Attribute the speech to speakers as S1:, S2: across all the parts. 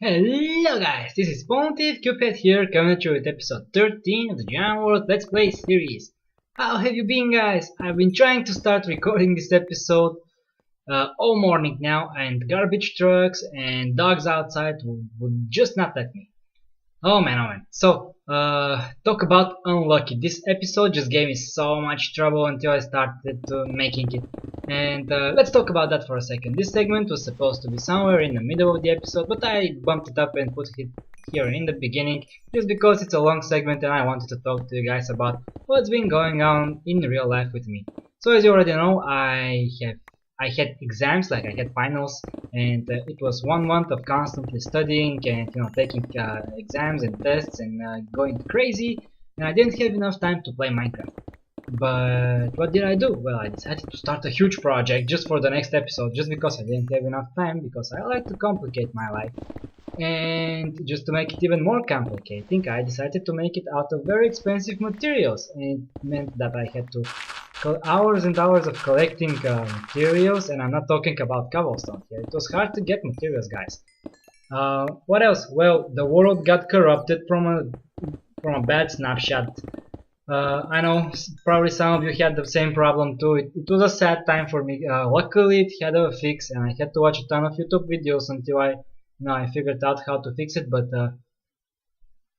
S1: Hello guys, this is Pwntiff, Cubehead here, coming at you with episode 13 of the Giant World Let's Play series. How have you been guys? I've been trying to start recording this episode all morning now, and garbage trucks and dogs outside would just not let me. Oh man, oh man. So, talk about unlucky. This episode just gave me so much trouble until I started making it. And let's talk about that for a second. This segment was supposed to be somewhere in the middle of the episode, but I bumped it up and put it here in the beginning, just because it's a long segment and I wanted to talk to you guys about what's been going on in real life with me. So as you already know, I had exams, like I had finals, and it was 1 month of constantly studying and taking exams and tests and going crazy, and I didn't have enough time to play Minecraft. But what did I do? Well, I decided to start a huge project just for the next episode, just because I didn't have enough time, because I like to complicate my life. And just to make it even more complicating, I decided to make it out of very expensive materials, and it meant that I had to hours and hours of collecting materials, and I'm not talking about cobblestone here. It was hard to get materials, guys. What else? Well, the world got corrupted from a bad snapshot. I know probably some of you had the same problem too. It was a sad time for me. Luckily, it had a fix, and I had to watch a ton of YouTube videos until I figured out how to fix it. But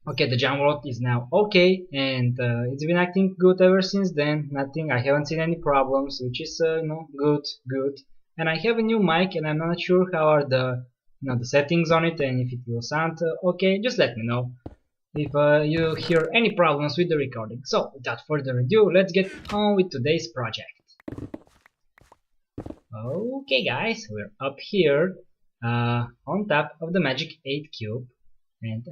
S1: okay, the jam world is now okay, and it's been acting good ever since then. Nothing, I haven't seen any problems, which is good. And I have a new mic, and I'm not sure how are the settings on it, and if it will sound okay. Just let me know if you hear any problems with the recording. So without further ado, let's get on with today's project. Okay guys, we're up here on top of the Magic 8 cube, and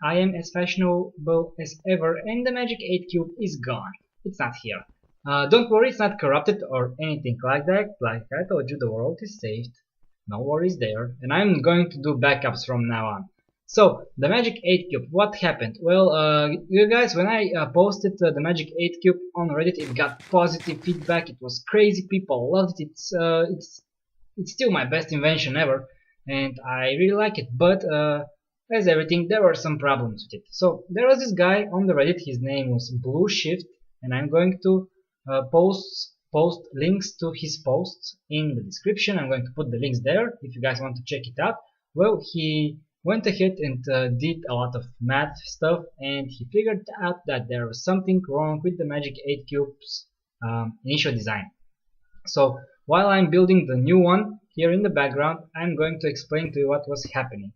S1: I am as fashionable as ever, and the Magic 8 cube is gone. It's not here. Don't worry, it's not corrupted or anything like that. Like I told you, the world is saved. No worries there, and I'm going to do backups from now on. So, the Magic 8 Cube, what happened? Well, you guys, when I posted the Magic 8 Cube on Reddit, it got positive feedback, it was crazy, people loved it, it's still my best invention ever, and I really like it, but as everything, there were some problems with it. So, there was this guy on the Reddit, his name was Blue Shift, and I'm going to post links to his posts in the description. I'm going to put the links there, if you guys want to check it out. Well, he went ahead and did a lot of math stuff, and he figured out that there was something wrong with the Magic 8 Cube's initial design. So while I'm building the new one here in the background, I'm going to explain to you what was happening.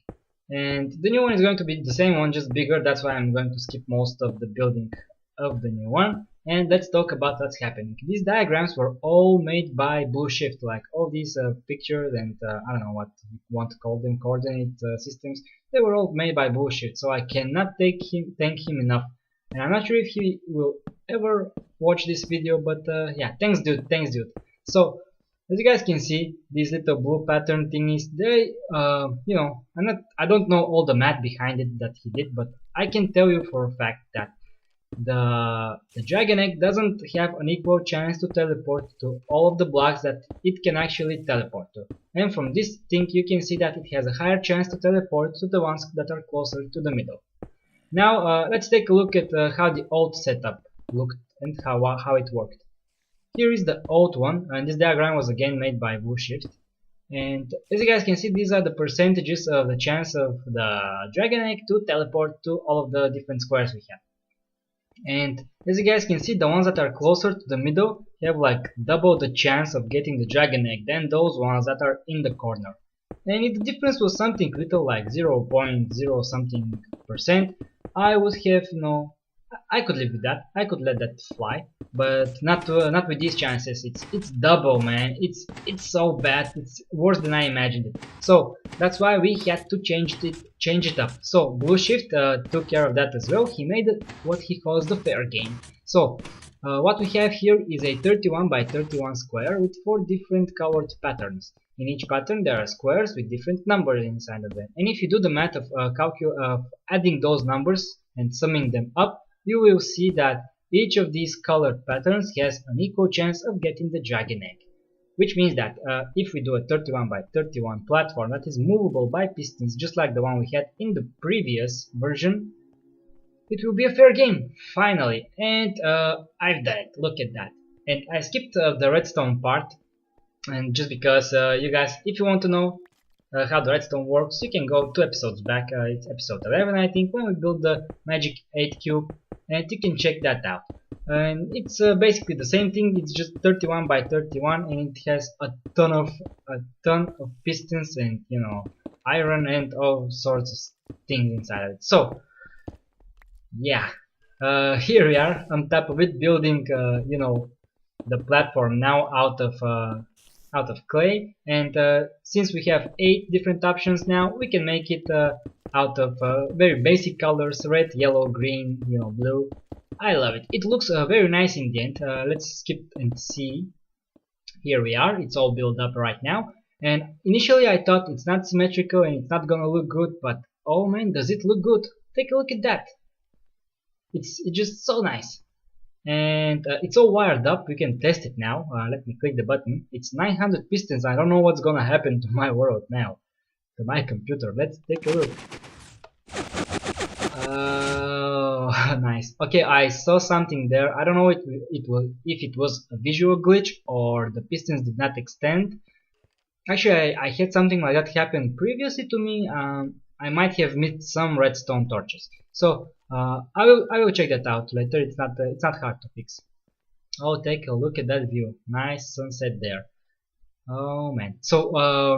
S1: And the new one is going to be the same one, just bigger. That's why I'm going to skip most of the building of the new one. And let's talk about what's happening. These diagrams were all made by Blue Shift, like all these pictures and I don't know what you want to call them, coordinate systems. They were all made by Blue Shift, so I cannot thank him enough. And I'm not sure if he will ever watch this video, but yeah, thanks dude. So as you guys can see, these little blue pattern thingies, they I don't know all the math behind it that he did, but I can tell you for a fact that the dragon egg doesn't have an equal chance to teleport to all of the blocks that it can actually teleport to. And from this thing you can see that it has a higher chance to teleport to the ones that are closer to the middle. Now let's take a look at how the old setup looked and how it worked. Here is the old one, and this diagram was again made by Blue Shift. And as you guys can see, these are the percentages of the chance of the dragon egg to teleport to all of the different squares we have. And as you guys can see, the ones that are closer to the middle have like double the chance of getting the dragon egg than those ones that are in the corner. And if the difference was something little like 0.0 something percent, I would have, I could live with that. I could let that fly, but not with these chances. It's double, man. It's so bad. It's worse than I imagined it. So that's why we had to change it up. So Blue Shift took care of that as well. He made it what he calls the fair game. So what we have here is a 31 by 31 square with 4 different colored patterns. In each pattern there are squares with different numbers inside of them. And if you do the math of adding those numbers and summing them up, you will see that each of these colored patterns has an equal chance of getting the dragon egg. which means that if we do a 31 by 31 platform that is movable by pistons just like the one we had in the previous version, it will be a fair game, finally. And I've done it, look at that. And I skipped the redstone part, and just because you guys, if you want to know how the redstone works, you can go 2 episodes back. It's episode 11, I think, when we built the Magic 8 cube, and you can check that out. And it's basically the same thing. It's just 31 by 31, and it has a ton of pistons and, you know, iron and all sorts of things inside of it. So yeah, here we are on top of it, building you know, the platform now out of clay. And since we have 8 different options now, we can make it out of very basic colors: red, yellow, green, you know, blue. I love it. It looks very nice in the end. Let's skip and see. Here we are. It's all built up right now. And initially I thought it's not symmetrical and it's not gonna look good, but oh man, does it look good. Take a look at that. It's just so nice. And it's all wired up. We can test it now. Let me click the button. It's 900 pistons. I don't know what's gonna happen to my world now, to my computer. Let's take a look. Nice. Okay, I saw something there. I don't know if it was a visual glitch or the pistons did not extend. Actually, I had something like that happen previously to me. I might have missed some redstone torches. So I will check that out later. It's not hard to fix. Oh, take a look at that view. Nice sunset there. Oh man. So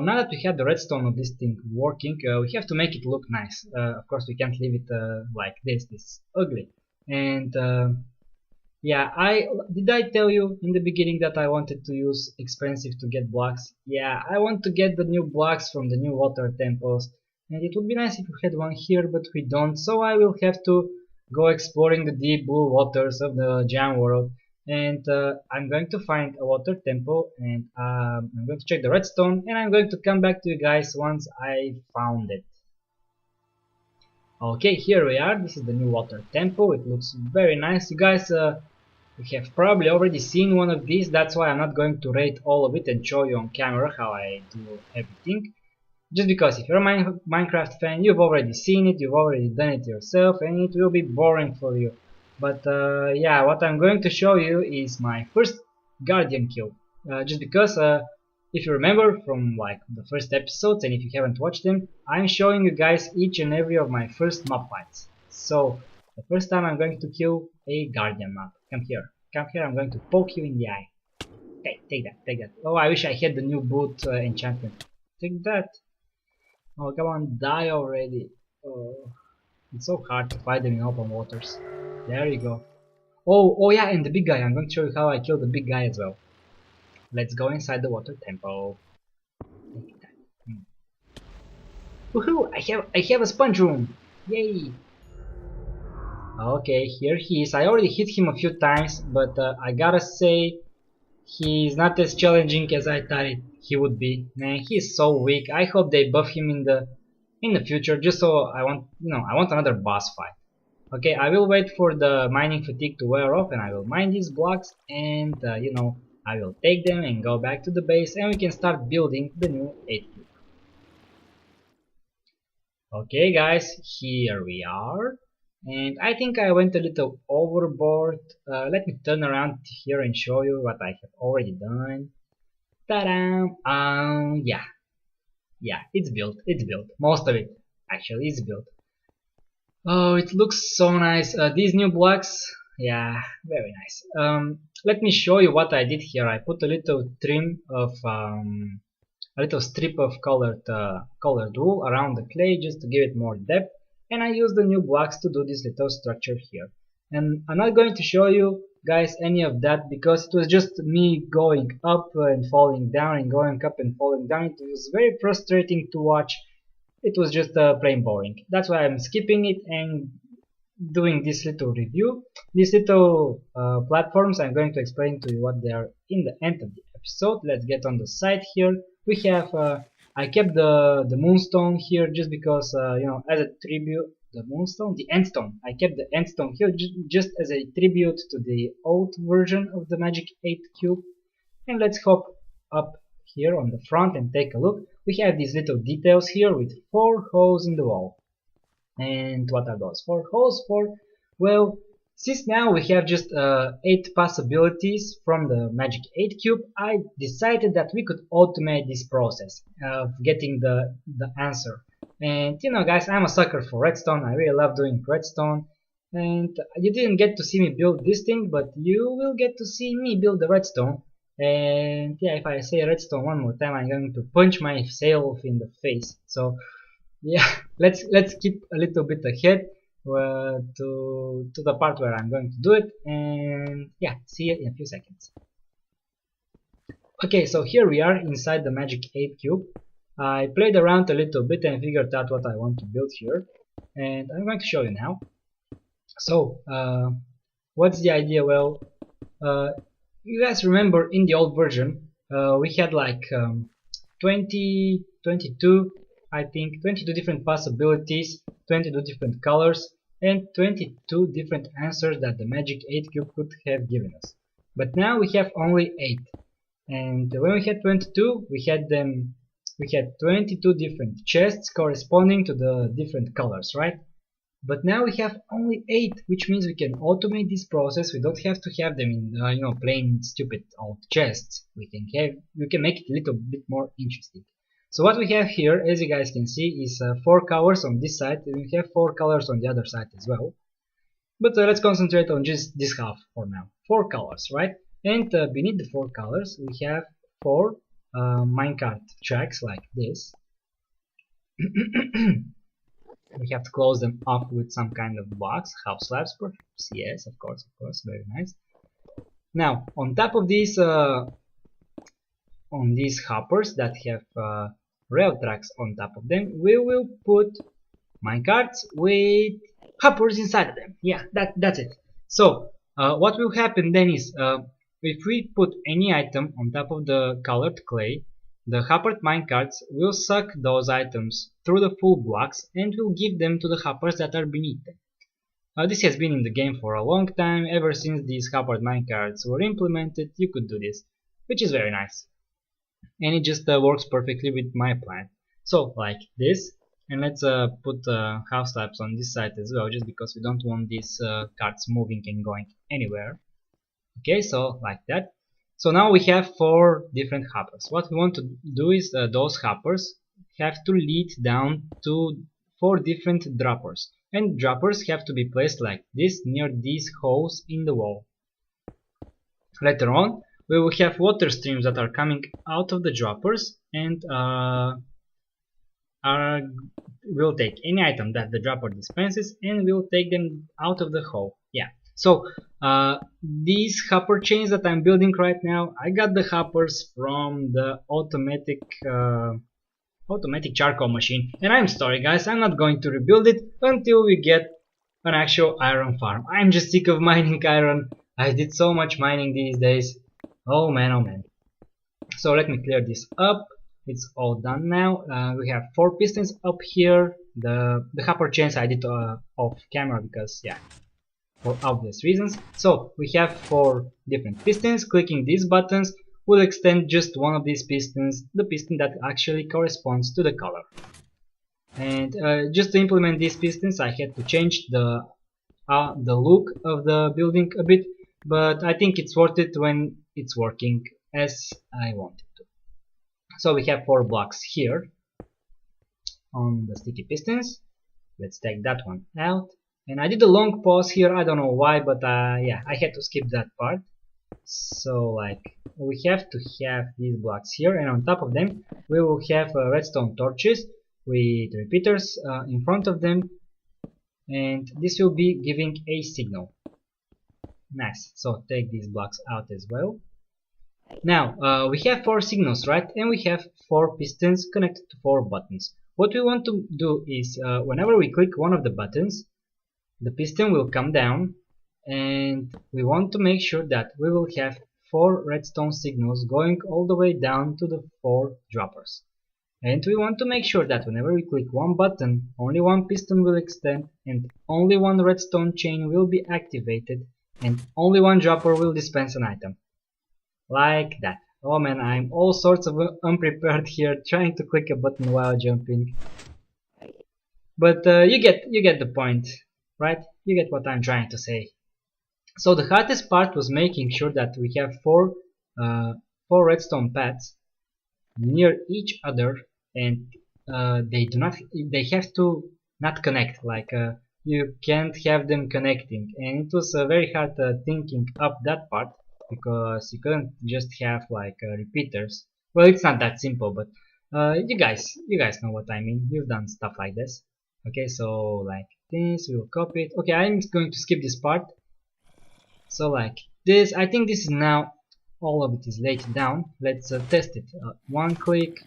S1: now that we have the redstone of this thing working, we have to make it look nice. Of course, we can't leave it like this. This is ugly. And yeah, did I tell you in the beginning that I wanted to use expensive to get blocks? Yeah, I want to get the new blocks from the new water temples. And it would be nice if we had one here, but we don't, so I will have to go exploring the deep blue waters of the Jam world. And I'm going to find a water temple, and I'm going to check the redstone, and I'm going to come back to you guys once I found it. Okay, here we are. This is the new water temple. It looks very nice. You guys you have probably already seen one of these. That's why I'm not going to rate all of it and show you on camera how I do everything. Just because if you're a Minecraft fan, you've already seen it, you've already done it yourself, and it will be boring for you. But yeah, what I'm going to show you is my first Guardian kill. Just because, if you remember from like the first episodes, and if you haven't watched them, I'm showing you guys each and every of my first mob fights. So, the first time I'm going to kill a Guardian mob. Come here, I'm going to poke you in the eye. Okay, take that. Oh, I wish I had the new boot enchantment. Take that. Oh, come on, die already. Oh, it's so hard to fight them in open waters. There you go. Oh yeah, and the big guy. I'm going to show you how I killed the big guy as well. Let's go inside the water temple. Woohoo! I have a sponge room. Yay! Okay, here he is. I already hit him a few times, but I gotta say, he's not as challenging as I thought he would be. Man, he's so weak. I hope they buff him in the future, just so I want another boss fight. Okay, I will wait for the mining fatigue to wear off, and I will mine these blocks, and you know, I will take them and go back to the base, and we can start building the new 8 cube. Okay, guys, here we are. And I think I went a little overboard. Let me turn around here and show you what I have already done. Ta-da! Yeah, it's built. Most of it actually is built. Oh, it looks so nice. These new blocks, yeah, very nice. Let me show you what I did here. I put a little trim of a little strip of colored wool around the clay just to give it more depth. And I use the new blocks to do this little structure here. And I'm not going to show you guys any of that because it was just me going up and falling down and going up and falling down. It was very frustrating to watch. It was just plain boring. That's why I'm skipping it and doing this little review. These little platforms, I'm going to explain to you what they are in the end of the episode. Let's get on the side here. We have I kept the moonstone here just because you know, as a tribute, the endstone. I kept the endstone here just as a tribute to the old version of the Magic 8 cube. And let's hop up here on the front and take a look, we have these little details here with 4 holes in the wall. And what are those 4 holes for? Well, since now we have just 8 possibilities from the Magic 8 cube, I decided that we could automate this process of getting the answer. And you know guys, I'm a sucker for redstone, I really love doing redstone. And you didn't get to see me build this thing, but you will get to see me build the redstone. And yeah, if I say redstone one more time, I'm going to punch myself in the face. So yeah, let's keep a little bit ahead to the part where I'm going to do it, and yeah, see you in a few seconds. Okay, so here we are inside the Magic 8 cube. I played around a little bit and figured out what I want to build here, and I'm going to show you now. So what's the idea? Well, you guys remember in the old version we had like 22 I think 22 different possibilities, 22 different colors, and 22 different answers that the Magic 8 cube could have given us. But now we have only 8. And when we had 22, we had 22 different chests corresponding to the different colors, right? But now we have only 8, which means we can automate this process. We don't have to have them in plain stupid old chests. We can make it a little bit more interesting. So what we have here, as you guys can see, is 4 colors on this side, and we have 4 colors on the other side as well. But let's concentrate on just this half for now. 4 colors, right? And beneath the 4 colors, we have 4 minecart tracks like this. We have to close them off with some kind of blocks, half slabs, perhaps. Yes, of course, very nice. Now, on top of these hoppers that have rail tracks on top of them, we will put minecarts with hoppers inside of them. Yeah, that's it. So what will happen then is if we put any item on top of the colored clay, the hoppered minecarts will suck those items through the full blocks and will give them to the hoppers that are beneath them. This has been in the game for a long time. Ever since these hoppered minecarts were implemented, you could do this, which is very nice. And it just works perfectly with my plan. So like this, and let's put half slabs on this side as well, just because we don't want these carts moving and going anywhere. Okay, so like that. So now we have 4 different hoppers. What we want to do is those hoppers have to lead down to 4 different droppers, and droppers have to be placed like this near these holes in the wall. Later on, we will have water streams that are coming out of the droppers and will take any item that the dropper dispenses and will take them out of the hole. Yeah. So these hopper chains that I'm building right now, I got the hoppers from the automatic charcoal machine. And I'm sorry guys, I'm not going to rebuild it until we get an actual iron farm. I'm just sick of mining iron. I did so much mining these days. Oh man, oh man. So let me clear this up. It's all done now. We have 4 pistons up here. The hopper chains I did off camera because yeah, for obvious reasons. So we have 4 different pistons. Clicking these buttons will extend just one of these pistons, the piston that actually corresponds to the color. And just to implement these pistons, I had to change the look of the building a bit, but I think it's worth it when it's working as I want it to. So we have 4 blocks here on the sticky pistons. Let's take that one out. And I did a long pause here, I don't know why, but yeah, I had to skip that part. So like, we have to have these blocks here, and on top of them we will have redstone torches with repeaters in front of them, and this will be giving a signal. Nice. So take these blocks out as well. Now we have 4 signals, right? And we have 4 pistons connected to 4 buttons. What we want to do is whenever we click one of the buttons, the piston will come down, and we want to make sure that we will have 4 redstone signals going all the way down to the 4 droppers. And we want to make sure that whenever we click one button, only one piston will extend, and only one redstone chain will be activated, and only one dropper will dispense an item. Like that. Oh man, I'm all sorts of unprepared here, trying to click a button while jumping. But you get the point, right? You get what I'm trying to say. So the hardest part was making sure that we have uh, four redstone pads near each other, and they have to not connect. Like you can't have them connecting, and it was very hard thinking up that part because you couldn't just have like repeaters. Well, it's not that simple, but you guys know what I mean. You've done stuff like this. Okay, so like this, we'll copy it. Okay, I'm going to skip this part. So like this, I think this is now all of it is laid down. Let's test it. One click,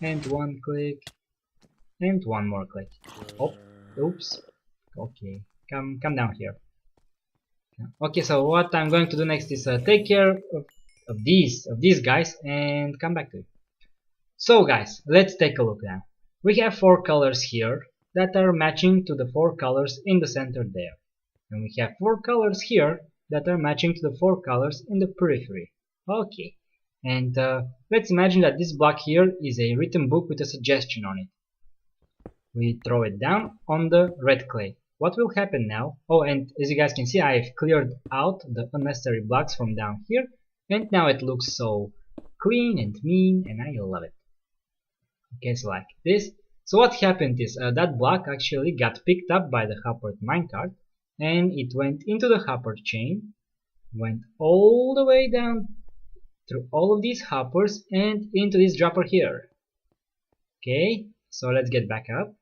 S1: and one click, and one more click. Oh, oops. Okay, come down here. Okay, so what I'm going to do next is take care of these guys and come back to it. So guys, let's take a look now. We have four colors here that are matching to the four colors in the center there. And we have four colors here that are matching to the four colors in the periphery. Okay, and let's imagine that this block here is a written book with a suggestion on it. We throw it down on the red clay. What will happen now? Oh, and as you guys can see, I've cleared out the unnecessary blocks from down here, and now it looks so clean and mean, and I love it. Okay, so like this. So what happened is that block actually got picked up by the hopper minecart, and it went into the hopper chain, went all the way down through all of these hoppers and into this dropper here. Okay, so let's get back up.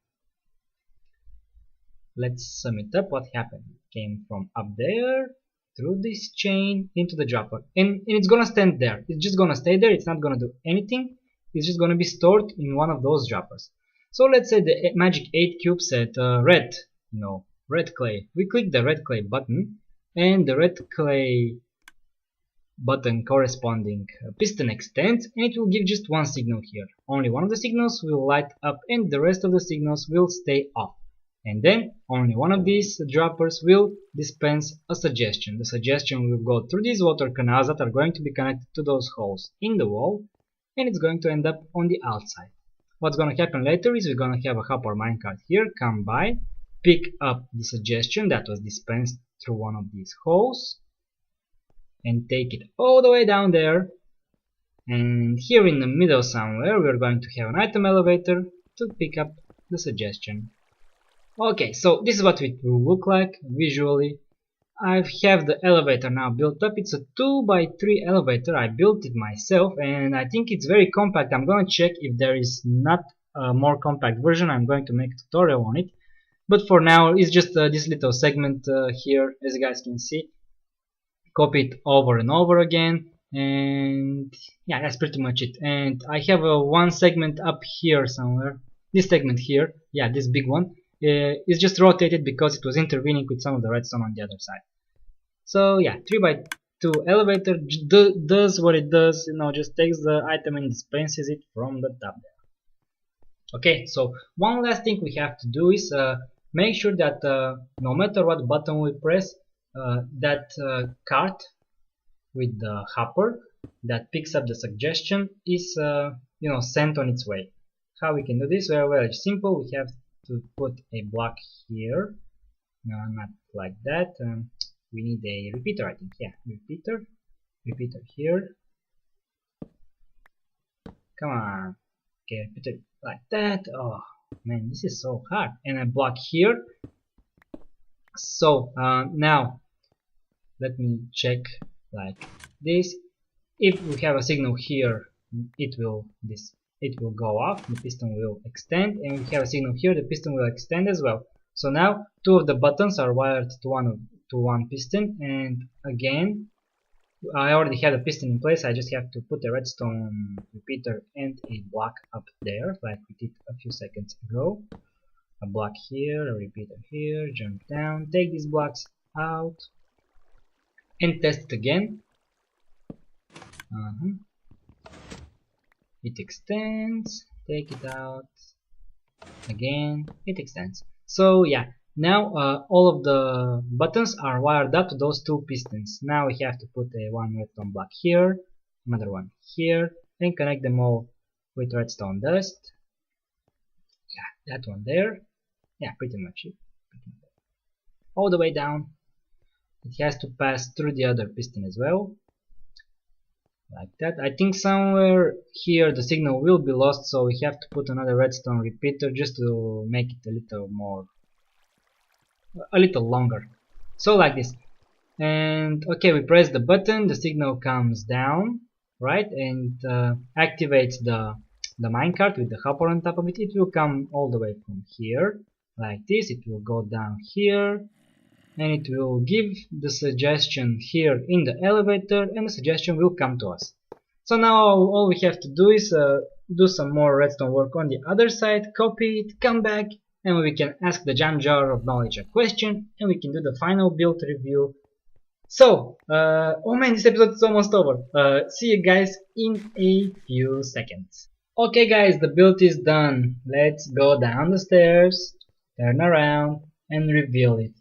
S1: Let's sum it up. What happened? It came from up there through this chain into the dropper, and it's gonna stand there. It's just gonna stay there. It's not gonna do anything. It's just gonna be stored in one of those droppers. So let's say the magic 8 cube said red clay. We click the red clay button, and the red clay button corresponding piston extends, and it will give just one signal here. Only one of the signals will light up and the rest of the signals will stay off. And then only one of these droppers will dispense a suggestion. The suggestion will go through these water canals that are going to be connected to those holes in the wall, and it's going to end up on the outside. What's going to happen later is we're going to have a hopper minecart here come by, pick up the suggestion that was dispensed through one of these holes, and take it all the way down there, and here in the middle somewhere we're going to have an item elevator to pick up the suggestion. Okay, so this is what it will look like visually. I have the elevator now built up. It's a 2x3 elevator. I built it myself and I think it's very compact. I'm going to check if there is not a more compact version. I'm going to make a tutorial on it. But for now it's just this little segment here, as you guys can see. Copy it over and over again, and yeah, that's pretty much it. And I have one segment up here somewhere. This segment here, yeah, this big one, is just rotated because it was intervening with some of the redstone on the other side. So yeah, 3x2 elevator does what it does, just takes the item and dispenses it from the top there. Okay, so one last thing we have to do is make sure that no matter what button we press, that cart with the hopper that picks up the suggestion is sent on its way. How we can do this? Well, it's simple. We have to put a block here. No, not like that. We need a repeater, I think. Yeah, repeater here. Come on. Okay, repeater like that. Oh man, this is so hard. And a block here. So now let me check like this. If we have a signal here, it will go off, the piston will extend, and if we have a signal here, the piston will extend as well. So now two of the buttons are wired to one piston, and again I already had a piston in place. I just have to put a redstone repeater and a block up there like we did a few seconds ago. A block here, a repeater here, jump down, take these blocks out and test it again. It extends, take it out, again, it extends. So yeah, Now all of the buttons are wired up to those two pistons. Now we have to put one redstone block here, another one here, and connect them all with redstone dust. Yeah, that one there. Yeah, pretty much it. All the way down. It has to pass through the other piston as well. Like that. I think somewhere here the signal will be lost, so we have to put another redstone repeater just to make it a little longer. So like this. And okay, we press the button, the signal comes down, right, and activates the minecart with the hopper on top of it. It will come all the way from here, like this. It will go down here, and it will give the suggestion here in the elevator, and the suggestion will come to us. So now all we have to do is do some more redstone work on the other side, copy it, come back, and we can ask the jam jar of knowledge a question, and we can do the final build review. So, oh man, this episode is almost over. See you guys in a few seconds. Okay guys, the build is done. Let's go down the stairs, turn around, and reveal it.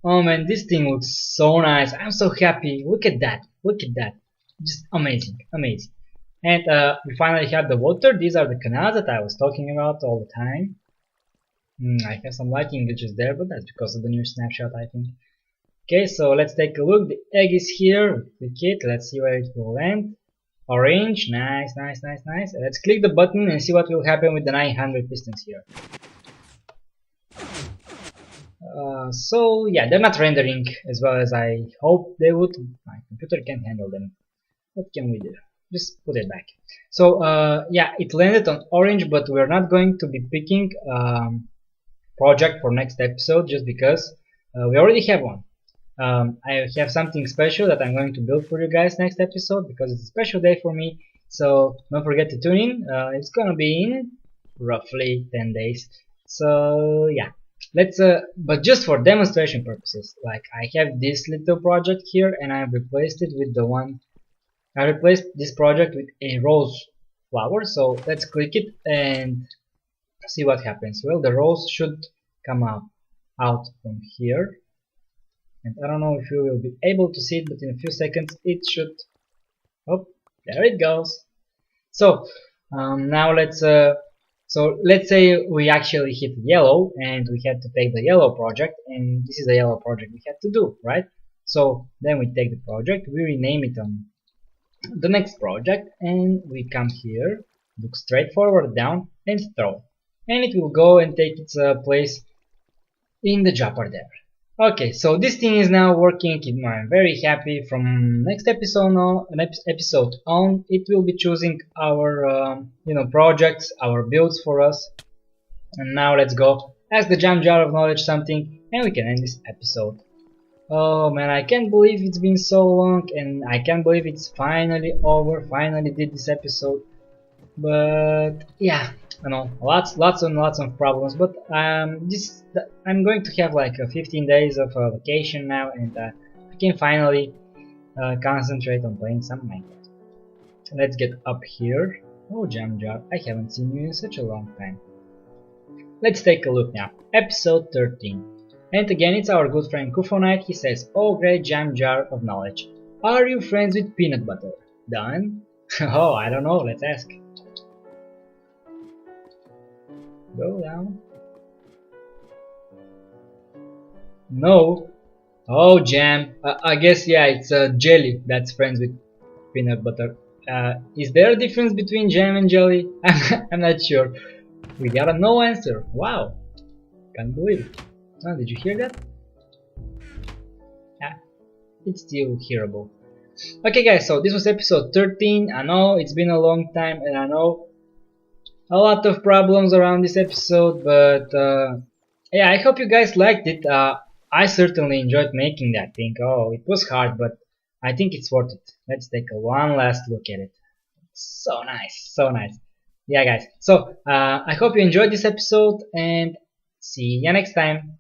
S1: Oh man, this thing looks so nice. I'm so happy. Look at that. Look at that. Just amazing. Amazing. And we finally have the water. These are the canals that I was talking about all the time. I have some lighting glitches there, but that's because of the new snapshot, I think. Okay, so let's take a look. The egg is here. Click it. Let's see where it will land. Orange. Nice, nice, nice, nice. Let's click the button and see what will happen with the 900 pistons here. So yeah, they're not rendering as well as I hope they would. My computer can't handle them. What can we do? Just put it back. So yeah, it landed on orange, but we're not going to be picking project for next episode just because we already have one. I have something special that I'm going to build for you guys next episode because it's a special day for me. So don't forget to tune in. It's gonna be in roughly 10 days. So yeah, let's but just for demonstration purposes, like I have this little project here and I've replaced it with the one. I replaced this project with a rose flower. So let's click it and see what happens. Well, the rose should come out from here. And I don't know if you will be able to see it, but in a few seconds it should. Oh, there it goes. So now let's say we actually hit yellow and we had to take the yellow project, and this is the yellow project we had to do, right? So then we take the project, we rename it on the next project, and we come here, look straight forward down and throw, and it will go and take its place in the dropper there. Okay, so this thing is now working. I'm very happy. From next episode on, it will be choosing our projects, our builds for us. And now let's go ask the jam jar of knowledge something, and we can end this episode. Oh man, I can't believe it's been so long, and I can't believe it's finally over. Finally did this episode, but yeah. I know, lots and lots of problems, but I'm going to have like 15 days of vacation now, and I can finally concentrate on playing some Minecraft. Let's get up here. Oh, Jam Jar, I haven't seen you in such a long time. Let's take a look now. Episode 13. And again, it's our good friend Cubehead. He says, "Oh, great Jam Jar of knowledge. Are you friends with peanut butter?" Done? Oh, I don't know. Let's ask. Go down. No. Oh, jam. I guess, yeah, it's jelly that's friends with peanut butter. Is there a difference between jam and jelly? I'm not sure. We got a no answer. Wow. Can't believe it. Oh, did you hear that? Yeah, it's still hearable. Okay, guys, so this was episode 13. I know it's been a long time, and I know a lot of problems around this episode, but yeah, I hope you guys liked it. I certainly enjoyed making that thing. Oh, it was hard, but I think it's worth it. Let's take one last look at it. So nice, so nice. Yeah, guys, so I hope you enjoyed this episode, and see you next time.